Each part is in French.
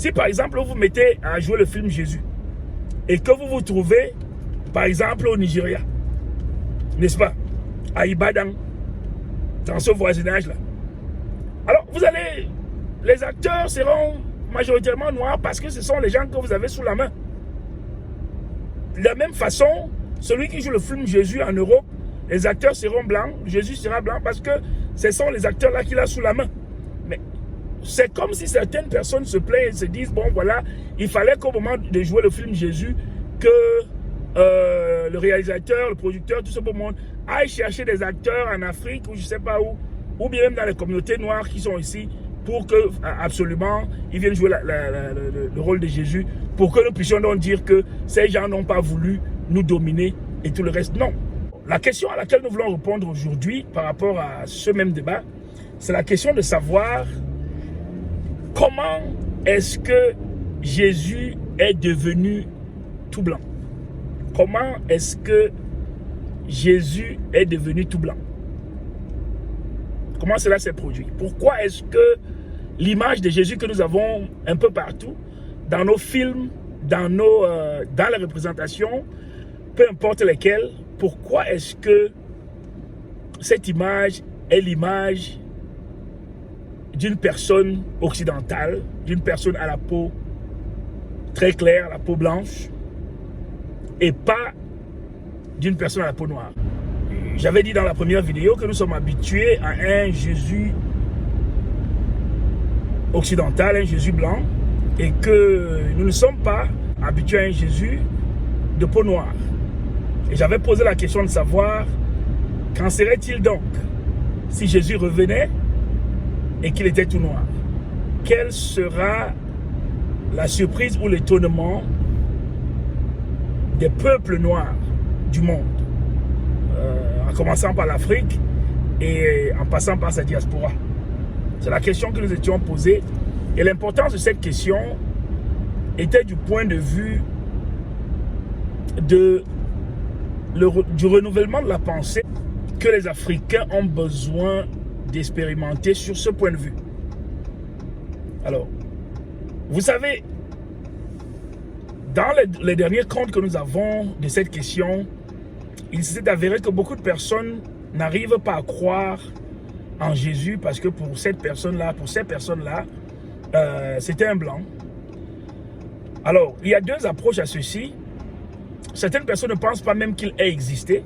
Si par exemple vous mettez à jouer le film Jésus et que vous vous trouvez par exemple au Nigeria, n'est-ce pas, à Ibadan, dans ce voisinage-là, alors vous allez, les acteurs seront majoritairement noirs parce que ce sont les gens que vous avez sous la main. De la même façon, celui qui joue le film Jésus en Europe, les acteurs seront blancs, Jésus sera blanc parce que ce sont les acteurs-là qu'il a sous la main. Mais c'est comme si certaines personnes se plaignent et se disent, bon voilà, il fallait qu'au moment de jouer le film Jésus, que le réalisateur, le producteur, tout ce beau monde aille chercher des acteurs en Afrique ou je ne sais pas où, ou bien même dans les communautés noires qui sont ici, pour que absolument ils viennent jouer le rôle de Jésus, pour que nous puissions donc dire que ces gens n'ont pas voulu nous dominer et tout le reste. Non. La question à laquelle nous voulons répondre aujourd'hui par rapport à ce même débat, c'est la question de savoir comment est-ce que Jésus est devenu tout blanc. Comment est-ce que Jésus est devenu tout blanc? Comment cela s'est produit? Pourquoi est-ce que l'image de Jésus que nous avons un peu partout, dans nos films, dans les représentations, peu importe lesquelles, pourquoi est-ce que cette image est l'image d'une personne occidentale, d'une personne à la peau très claire, la peau blanche, et pas d'une personne à la peau noire? J'avais dit dans la première vidéo que nous sommes habitués à un Jésus occidental, un Jésus blanc, et que nous ne sommes pas habitués à un Jésus de peau noire. Et j'avais posé la question de savoir qu'en serait-il donc si Jésus revenait et qu'il était tout noir? Quelle sera la surprise ou l'étonnement des peuples noirs du monde, en commençant par l'Afrique et en passant par sa diaspora? C'est la question que nous étions posée, et l'importance de cette question était du point de vue du renouvellement de la pensée que les Africains ont besoin d'expérimenter sur ce point de vue. Alors, vous savez, dans les derniers comptes que nous avons de cette question, il s'est avéré que beaucoup de personnes n'arrivent pas à croire en Jésus parce que pour ces personnes-là, c'était un blanc. Alors, il y a deux approches à ceci. Certaines personnes ne pensent pas même qu'il ait existé.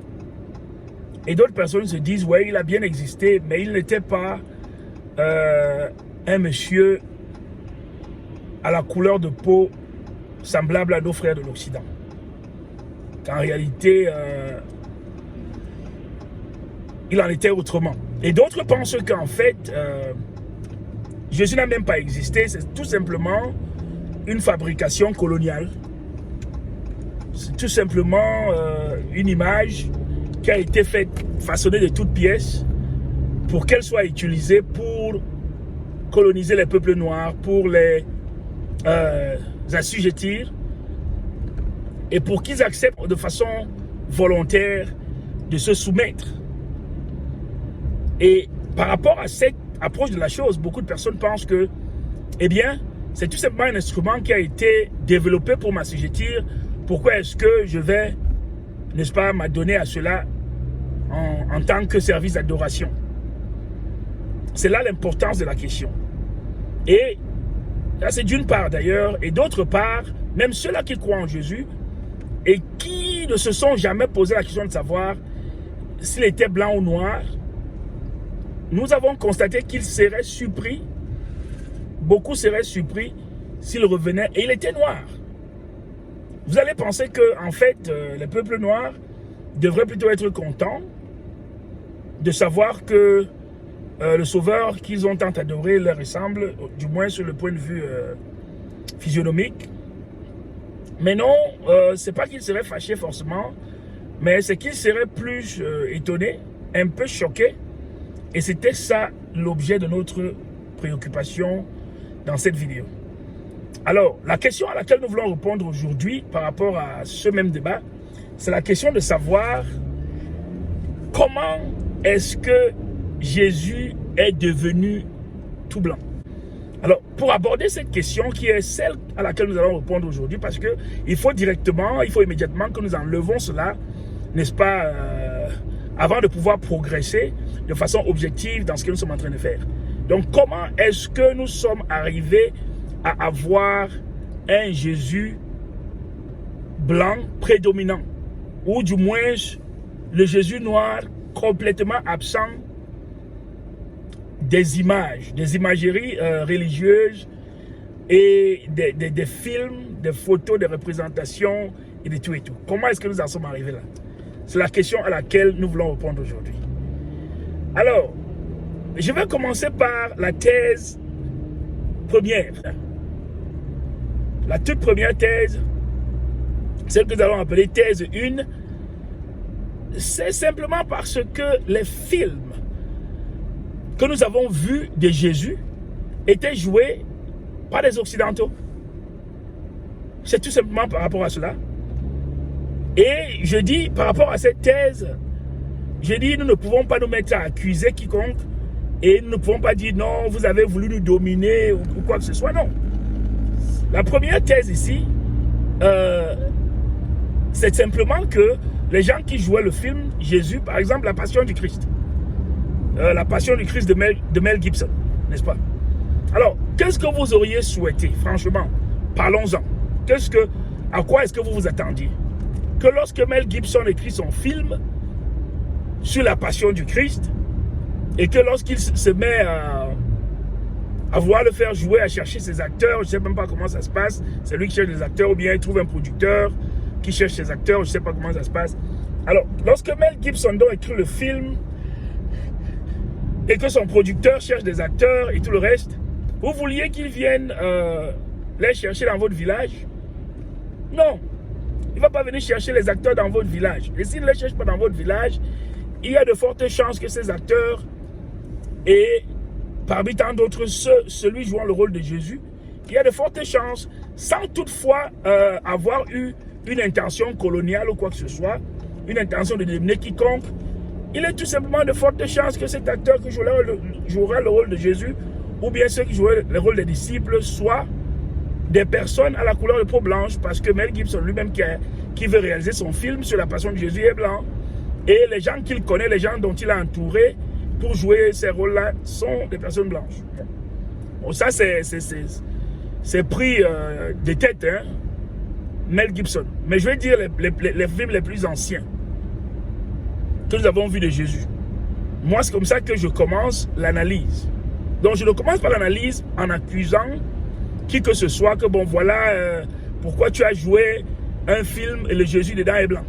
Et d'autres personnes se disent, ouais, il a bien existé, mais il n'était pas un monsieur à la couleur de peau semblable à nos frères de l'Occident. En réalité, il en était autrement. Et d'autres pensent qu'en fait, Jésus n'a même pas existé. C'est tout simplement une fabrication coloniale. C'est tout simplement une image qui a été façonnée de toutes pièces pour qu'elle soit utilisée pour coloniser les peuples noirs, pour les assujettir et pour qu'ils acceptent de façon volontaire de se soumettre. Et par rapport à cette approche de la chose, beaucoup de personnes pensent que, eh bien, c'est tout simplement un instrument qui a été développé pour m'assujettir. Pourquoi est-ce que je vais, n'est-ce pas, m'adonner à cela en tant que service d'adoration? C'est là l'importance de la question. Et là, c'est d'une part d'ailleurs, et d'autre part, même ceux-là qui croient en Jésus et qui ne se sont jamais posé la question de savoir s'il était blanc ou noir, nous avons constaté qu'il serait surpris, beaucoup seraient surpris s'il revenait et il était noir. Vous allez penser que, en fait, les peuples noirs devraient plutôt être contents de savoir que le sauveur qu'ils ont tant adoré leur ressemble, du moins sur le point de vue physionomique. Mais non, c'est pas qu'ils seraient fâchés forcément, mais c'est qu'ils seraient plus étonnés, un peu choqués. Et c'était ça l'objet de notre préoccupation dans cette vidéo. Alors, la question à laquelle nous voulons répondre aujourd'hui par rapport à ce même débat, c'est la question de savoir comment est-ce que Jésus est devenu tout blanc. Alors, pour aborder cette question qui est celle à laquelle nous allons répondre aujourd'hui, parce que il faut immédiatement que nous enlevons cela, n'est-ce pas, avant de pouvoir progresser de façon objective dans ce que nous sommes en train de faire. Donc, comment est-ce que nous sommes arrivés à avoir un Jésus blanc prédominant, ou du moins le Jésus noir complètement absent des images, des imageries religieuses et des films, des photos, des représentations et de tout et tout. Comment est-ce que nous en sommes arrivés là? C'est la question à laquelle nous voulons répondre aujourd'hui. Alors, je vais commencer par la thèse première. La toute première thèse, celle que nous allons appeler thèse 1, c'est simplement parce que les films que nous avons vus de Jésus étaient joués par des Occidentaux. C'est tout simplement par rapport à cela. Et je dis, par rapport à cette thèse, je dis, nous ne pouvons pas nous mettre à accuser quiconque et nous ne pouvons pas dire non, vous avez voulu nous dominer ou quoi que ce soit. Non. La première thèse ici, c'est simplement que les gens qui jouaient le film Jésus, par exemple, la Passion du Christ, la Passion du Christ de Mel Gibson, n'est-ce pas? Alors, qu'est-ce que vous auriez souhaité, franchement? Parlons-en. À quoi est-ce que vous vous attendiez? Que lorsque Mel Gibson écrit son film sur la Passion du Christ, et que lorsqu'il se met à vouloir le faire jouer, à chercher ses acteurs, je ne sais même pas comment ça se passe, c'est lui qui cherche les acteurs, ou bien il trouve un producteur qui cherche ses acteurs, je ne sais pas comment ça se passe. Alors, lorsque Mel Gibson donc écrit le film, et que son producteur cherche des acteurs et tout le reste, vous vouliez qu'ils viennent les chercher dans votre village? Non. Il ne va pas venir chercher les acteurs dans votre village. Et s'il ne les cherche pas dans votre village, il y a de fortes chances que ces acteurs, et parmi tant d'autres, celui jouant le rôle de Jésus, il y a de fortes chances, sans toutefois avoir eu une intention coloniale ou quoi que ce soit, une intention de dominer quiconque, il est tout simplement de fortes chances que cet acteur qui jouera le rôle de Jésus, ou bien ceux qui joueraient le rôle des disciples, soient des personnes à la couleur de peau blanche, parce que Mel Gibson lui-même qui veut réaliser son film sur la Passion de Jésus est blanc. Et les gens qu'il connaît, les gens dont il a entouré pour jouer ces rôles-là sont des personnes blanches. Bon, ça, c'est pris des têtes, hein, Mel Gibson. Mais je vais dire les films les plus anciens que nous avons vus de Jésus. Moi, c'est comme ça que je commence l'analyse. Donc, je ne commence pas l'analyse en accusant qui que ce soit que, bon, voilà, pourquoi tu as joué un film et le Jésus dedans est blanc.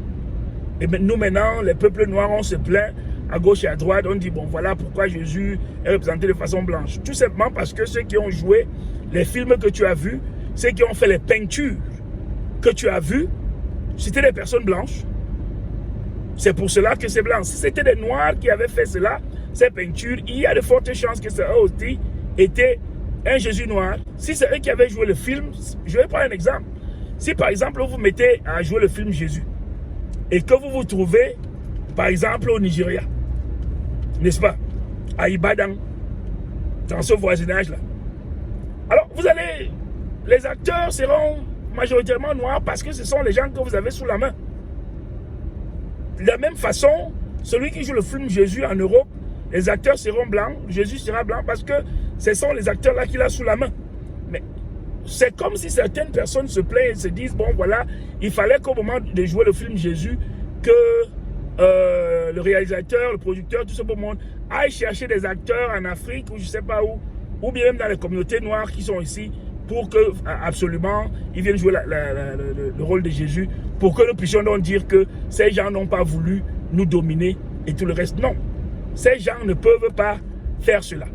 Et nous, maintenant, les peuples noirs, on se plaint à gauche et à droite. On dit, bon, voilà pourquoi Jésus est représenté de façon blanche. Tout simplement parce que ceux qui ont joué les films que tu as vus, ceux qui ont fait les peintures que tu as vues, c'était des personnes blanches. C'est pour cela que c'est blanc. Si c'était des noirs qui avaient fait cela, ces peintures, il y a de fortes chances que ça aussi était un Jésus noir. Si c'est eux qui avaient joué le film, je vais prendre un exemple. Si par exemple vous mettez à jouer le film Jésus et que vous vous trouvez par exemple au Nigeria, n'est-ce pas, à Ibadan, dans ce voisinage-là, alors vous allez, les acteurs seront majoritairement noirs parce que ce sont les gens que vous avez sous la main. De la même façon, celui qui joue le film Jésus en Europe, les acteurs seront blancs, Jésus sera blanc parce que ce sont les acteurs-là qu'il a sous la main. Mais c'est comme si certaines personnes se plaignent et se disent, bon voilà, il fallait qu'au moment de jouer le film Jésus, que le réalisateur, le producteur, tout ce beau monde aille chercher des acteurs en Afrique ou je ne sais pas où, ou bien même dans les communautés noires qui sont ici, pour que absolument ils viennent jouer le rôle de Jésus, pour que nous puissions donc dire que ces gens n'ont pas voulu nous dominer et tout le reste. Non, ces gens ne peuvent pas faire cela.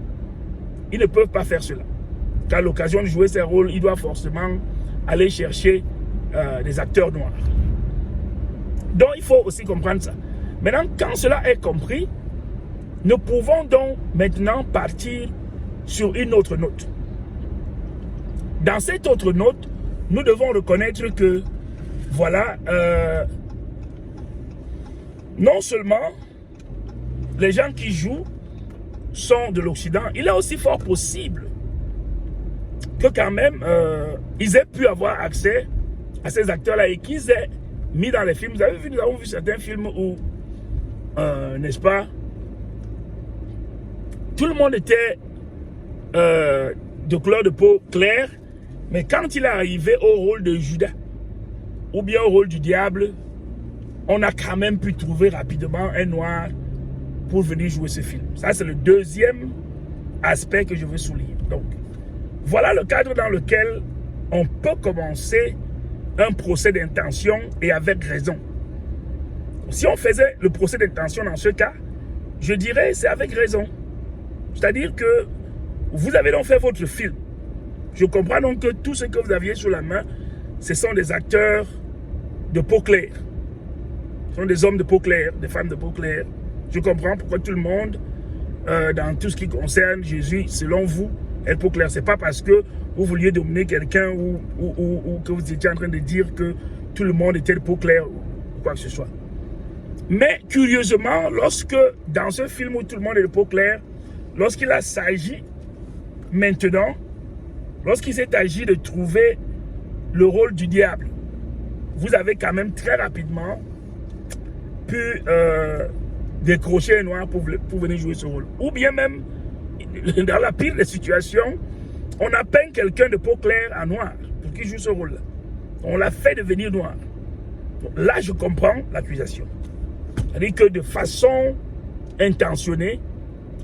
Ils ne peuvent pas faire cela. Qu'à l'occasion de jouer ces rôles, ils doivent forcément aller chercher des acteurs noirs. Donc il faut aussi comprendre ça. Maintenant, quand cela est compris, nous pouvons donc maintenant partir sur une autre note. Dans cette autre note, nous devons reconnaître que, voilà, non seulement les gens qui jouent sont de l'Occident, il est aussi fort possible que quand même, ils aient pu avoir accès à ces acteurs-là et qu'ils aient mis dans les films. Vous avez vu, nous avons vu certains films où, n'est-ce pas, tout le monde était de couleur de peau claire, mais quand il est arrivé au rôle de Judas, ou bien au rôle du diable, on a quand même pu trouver rapidement un noir pour venir jouer ce film. Ça, c'est le deuxième aspect que je veux souligner. Donc, voilà le cadre dans lequel on peut commencer un procès d'intention et avec raison. Si on faisait le procès d'intention dans ce cas, je dirais c'est avec raison. C'est-à-dire que vous avez donc fait votre film. Je comprends donc que tout ce que vous aviez sous la main, ce sont des acteurs de peau claire. Ce sont des hommes de peau claire, des femmes de peau claire. Je comprends pourquoi tout le monde, dans tout ce qui concerne Jésus, selon vous, est peau claire. Ce n'est pas parce que vous vouliez dominer quelqu'un ou que vous étiez en train de dire que tout le monde était de peau claire ou quoi que ce soit. Mais curieusement, lorsque dans ce film où tout le monde est de peau claire, lorsqu'il s'agit maintenant, lorsqu'il s'est agi de trouver le rôle du diable, vous avez quand même très rapidement pu décrocher un noir pour venir jouer ce rôle. Ou bien même, dans la pire des situations, on a peint quelqu'un de peau claire en noir pour qu'il joue ce rôle-là. On l'a fait devenir noir. Donc là, je comprends l'accusation. C'est-à-dire que de façon intentionnée,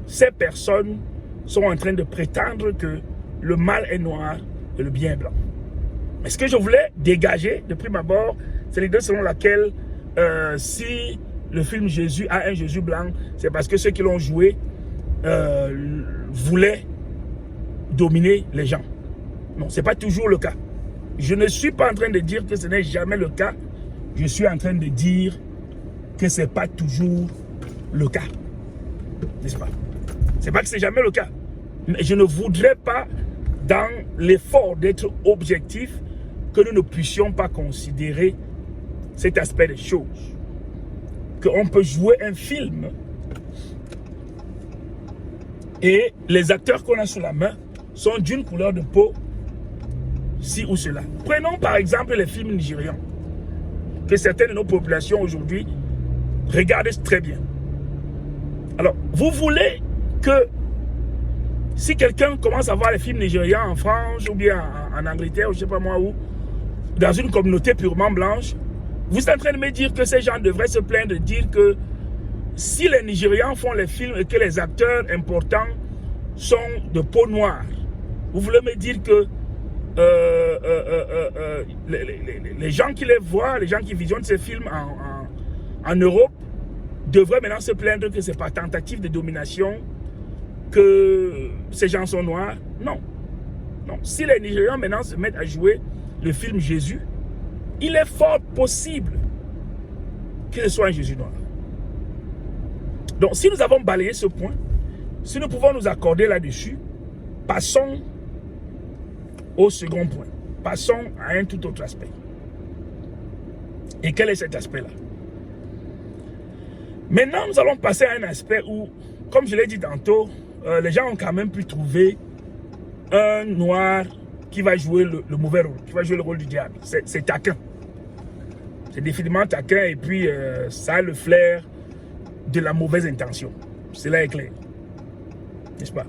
ces personnes sont en train de prétendre que le mal est noir et le bien est blanc. Mais ce que je voulais dégager de prime abord, c'est l'idée selon laquelle si le film Jésus a un Jésus blanc, c'est parce que ceux qui l'ont joué voulaient dominer les gens. Non, ce n'est pas toujours le cas. Je ne suis pas en train de dire que ce n'est jamais le cas. Je suis en train de dire que ce n'est pas toujours le cas. N'est-ce pas? C'est pas que c'est jamais le cas. Mais je ne voudrais pas, dans l'effort d'être objectif, que nous ne puissions pas considérer cet aspect des choses. Qu'on peut jouer un film et les acteurs qu'on a sous la main sont d'une couleur de peau, ci ou cela. Prenons par exemple les films nigérians, que certaines de nos populations aujourd'hui regardent très bien. Alors, vous voulez que si quelqu'un commence à voir les films nigérians en France ou bien en Angleterre ou je ne sais pas moi où, dans une communauté purement blanche, vous êtes en train de me dire que ces gens devraient se plaindre de dire que si les Nigérians font les films et que les acteurs importants sont de peau noire, vous voulez me dire que les gens qui les voient, les gens qui visionnent ces films en Europe, devraient maintenant se plaindre que c'est par tentative de domination que ces gens sont noirs? Non. Non. Si les Nigérians maintenant se mettent à jouer le film Jésus, il est fort possible que ce soit un Jésus noir. Donc si nous avons balayé ce point, si nous pouvons nous accorder là-dessus, passons au second point. Passons à un tout autre aspect. Et quel est cet aspect-là? Maintenant, nous allons passer à un aspect où, comme je l'ai dit tantôt, les gens ont quand même pu trouver un noir qui va jouer le mauvais rôle, qui va jouer le rôle du diable. C'est taquin. C'est définitivement taquin et puis ça a le flair de la mauvaise intention. Cela est clair. N'est-ce pas?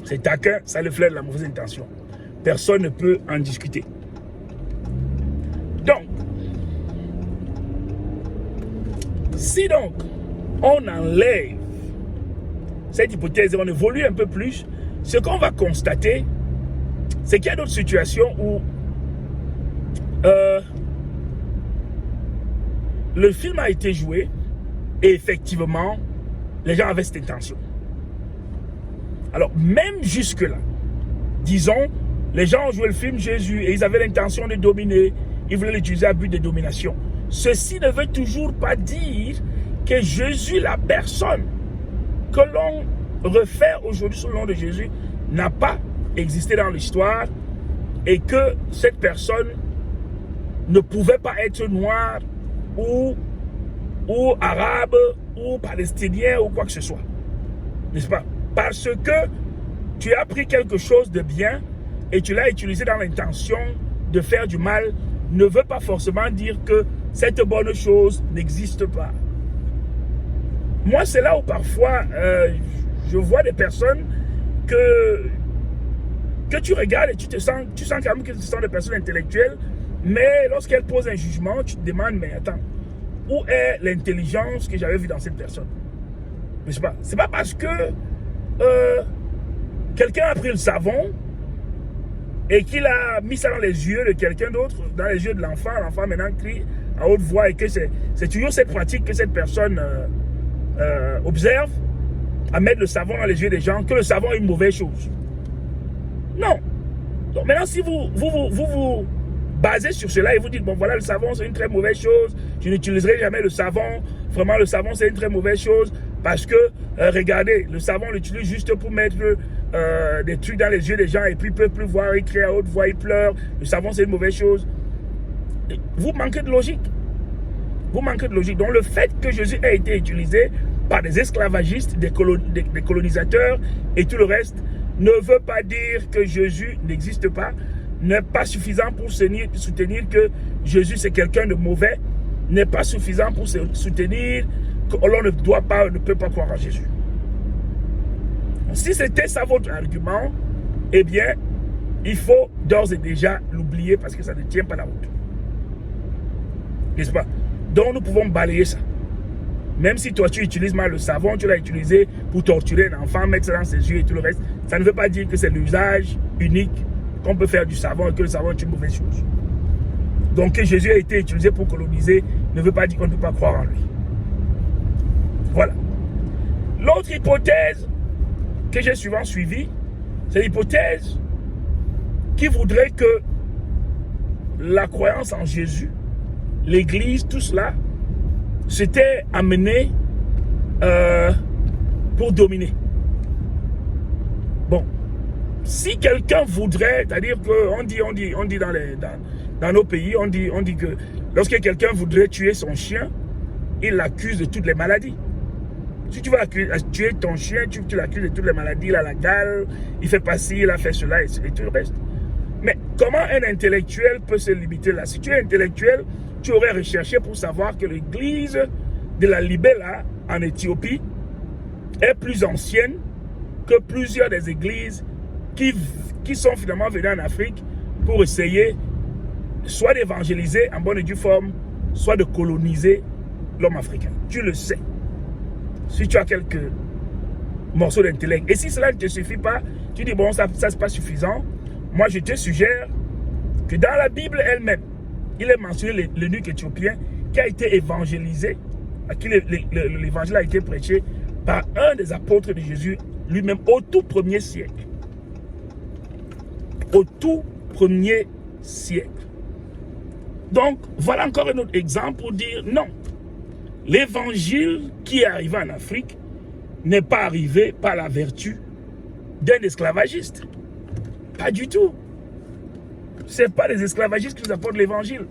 C'est taquin, ça a le flair de la mauvaise intention. Personne ne peut en discuter. Donc, si donc on enlève cette hypothèse et on évolue un peu plus, ce qu'on va constater, c'est qu'il y a d'autres situations où le film a été joué et effectivement, les gens avaient cette intention. Alors, même jusque-là, disons, les gens ont joué le film Jésus et ils avaient l'intention de dominer, ils voulaient l'utiliser à but de domination. Ceci ne veut toujours pas dire que Jésus, la personne que l'on refait aujourd'hui sous le nom de Jésus, n'a pas existé dans l'histoire et que cette personne ne pouvait pas être noire ou arabe ou palestinien ou quoi que ce soit. N'est-ce pas? Parce que tu as pris quelque chose de bien et tu l'as utilisé dans l'intention de faire du mal, ne veut pas forcément dire que cette bonne chose n'existe pas. Moi, c'est là où parfois, je vois des personnes que tu regardes et tu sens quand même que ce sont des personnes intellectuelles, mais lorsqu'elles posent un jugement, tu te demandes, mais attends, où est l'intelligence que j'avais vue dans cette personne? C'est pas parce que quelqu'un a pris le savon et qu'il a mis ça dans les yeux de quelqu'un d'autre, dans les yeux de l'enfant maintenant crie à haute voix et que c'est toujours cette pratique que cette personne observe, à mettre le savon dans les yeux des gens, que le savon est une mauvaise chose. Non. Donc maintenant, si vous basez sur cela et vous dites, bon voilà, le savon c'est une très mauvaise chose, je n'utiliserai jamais le savon, vraiment le savon c'est une très mauvaise chose, parce que, regardez, le savon on l'utilise juste pour mettre des trucs dans les yeux des gens et puis ils ne peuvent plus voir, ils crient à haute voix, ils pleurent, le savon c'est une mauvaise chose. Vous manquez de logique. Vous manquez de logique. Donc le fait que Jésus ait été utilisé par des esclavagistes, des colonisateurs et tout le reste, ne veut pas dire que Jésus n'existe pas, n'est pas suffisant pour soutenir que Jésus c'est quelqu'un de mauvais, n'est pas suffisant pour soutenir que l'on ne peut pas croire en Jésus. Si c'était ça votre argument, eh bien, il faut d'ores et déjà l'oublier parce que ça ne tient pas la route. N'est-ce pas? Donc nous pouvons balayer ça. Même si toi tu utilises mal le savon, tu l'as utilisé pour torturer un enfant, mettre ça dans ses yeux et tout le reste, ça ne veut pas dire que c'est l'usage unique qu'on peut faire du savon et que le savon est une mauvaise chose. Donc que Jésus a été utilisé pour coloniser ne veut pas dire qu'on ne peut pas croire en lui. Voilà. L'autre hypothèse que j'ai souvent suivie, c'est l'hypothèse qui voudrait que la croyance en Jésus, l'Église, tout cela, c'était amené pour dominer. Bon, si quelqu'un voudrait, c'est-à-dire qu'on dit dans nos pays, on dit que lorsque quelqu'un voudrait tuer son chien, il l'accuse de toutes les maladies. Si tu vas tuer ton chien, tu l'accuses de toutes les maladies, il a la gale, il fait pas ci, il a fait cela et tout le reste. Mais comment un intellectuel peut se limiter là? Si tu es intellectuel, tu aurais recherché pour savoir que l'église de la Libella en Éthiopie est plus ancienne que plusieurs des églises qui sont finalement venues en Afrique pour essayer soit d'évangéliser en bonne et due forme, soit de coloniser l'homme africain. Tu le sais. Si tu as quelques morceaux d'intellect. Et si cela ne te suffit pas, tu dis bon, ça c'est pas suffisant. Moi, je te suggère que dans la Bible elle-même, il est mentionné l'eunuque éthiopien qui a été évangélisé, à qui l'évangile a été prêché par un des apôtres de Jésus lui-même au tout premier siècle. Au tout premier siècle. Donc, voilà encore un autre exemple pour dire non. L'évangile qui est arrivé en Afrique n'est pas arrivé par la vertu d'un esclavagiste. Pas du tout. Ce n'est pas les esclavagistes qui nous apportent l'évangile.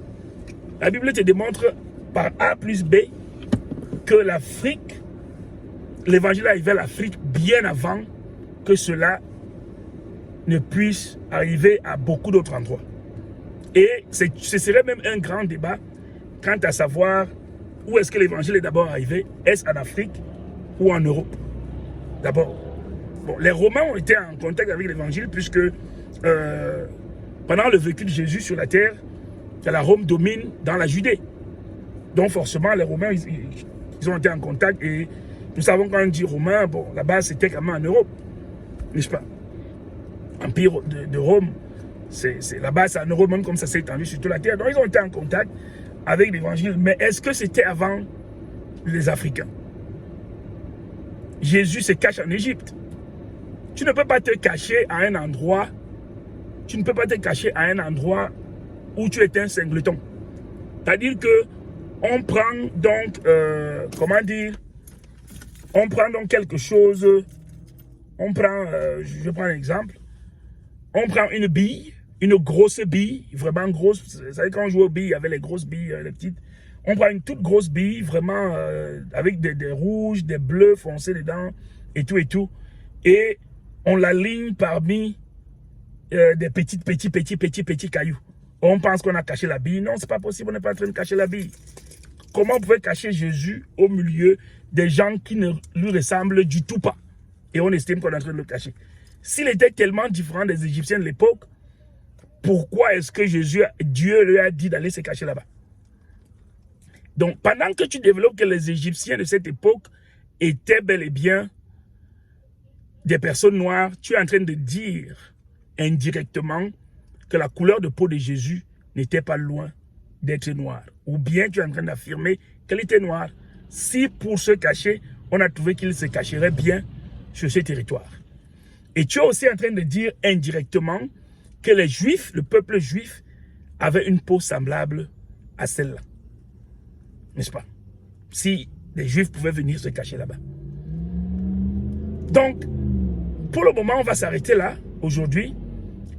La Bible te démontre par A plus B que l'Afrique, l'évangile est arrivé à l'Afrique bien avant que cela ne puisse arriver à beaucoup d'autres endroits. Et ce serait même un grand débat quant à savoir où est-ce que l'évangile est d'abord arrivé. Est-ce en Afrique ou en Europe? D'abord. Bon, les Romains ont été en contact avec l'évangile puisque pendant le vécu de Jésus sur la terre, la Rome domine dans la Judée. Donc forcément, les Romains, ils ont été en contact et nous savons quand on dit Romain, bon, là-bas c'était quand même en Europe, n'est-ce pas? Empire de Rome, là-bas c'est en Europe, même comme ça s'est étendu sur toute la terre. Donc ils ont été en contact avec l'évangile. Mais est-ce que c'était avant les Africains? Jésus se cache en Égypte. Tu ne peux pas te cacher à un endroit, où tu es un singleton. C'est-à-dire que on prend donc, on prend donc quelque chose, je prends un exemple, on prend une bille, une grosse bille, vraiment grosse, vous savez quand on joue aux billes, il y avait les grosses billes, les petites, on prend une toute grosse bille, vraiment avec des rouges, des bleus foncés dedans, et tout, et on l'aligne parmi des petits cailloux. On pense qu'on a caché la bille. Non, c'est pas possible, on n'est pas en train de cacher la bille. Comment on pouvait cacher Jésus au milieu des gens qui ne lui ressemblent du tout pas? Et on estime qu'on est en train de le cacher. S'il était tellement différent des Égyptiens de l'époque, pourquoi est-ce que Dieu lui a dit d'aller se cacher là-bas? Donc, pendant que tu développes que les Égyptiens de cette époque étaient bel et bien des personnes noires, tu es en train de dire indirectement que la couleur de peau de Jésus n'était pas loin d'être noire. Ou bien tu es en train d'affirmer qu'elle était noire si pour se cacher, on a trouvé qu'il se cacherait bien sur ce territoire. Et tu es aussi en train de dire indirectement que les Juifs, le peuple juif, avait une peau semblable à celle-là. N'est-ce pas? Si les Juifs pouvaient venir se cacher là-bas. Donc, pour le moment, on va s'arrêter là, aujourd'hui.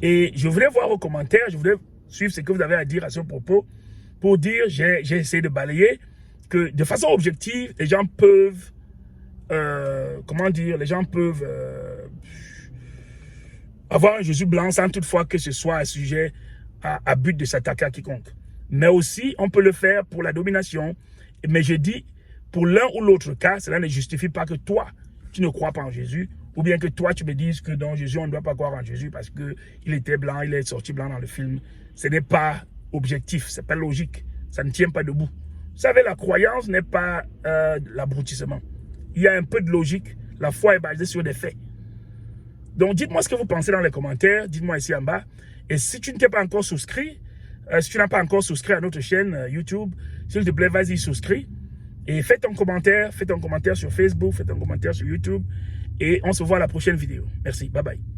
Et je voulais voir vos commentaires, je voulais suivre ce que vous avez à dire à ce propos, pour dire, j'ai essayé de balayer, que de façon objective, les gens peuvent, comment dire, les gens peuvent avoir un Jésus blanc sans toutefois que ce soit un sujet à but de s'attaquer à quiconque. Mais aussi, on peut le faire pour la domination. Mais je dis, pour l'un ou l'autre cas, cela ne justifie pas que toi, tu ne crois pas en Jésus, ou bien que toi, tu me dises que dans Jésus, on ne doit pas croire en Jésus parce qu'il était blanc, il est sorti blanc dans le film. Ce n'est pas objectif, ce n'est pas logique, ça ne tient pas debout. Vous savez, la croyance n'est pas l'abrutissement. Il y a un peu de logique, la foi est basée sur des faits. Donc, dites-moi ce que vous pensez dans les commentaires, dites-moi ici en bas. Et si tu ne t'es pas encore souscrit, si tu n'as pas encore souscrit à notre chaîne YouTube, s'il te plaît, vas-y, souscris. Et fais ton commentaire sur Facebook, fais ton commentaire sur YouTube. Et on se voit à la prochaine vidéo. Merci, bye bye.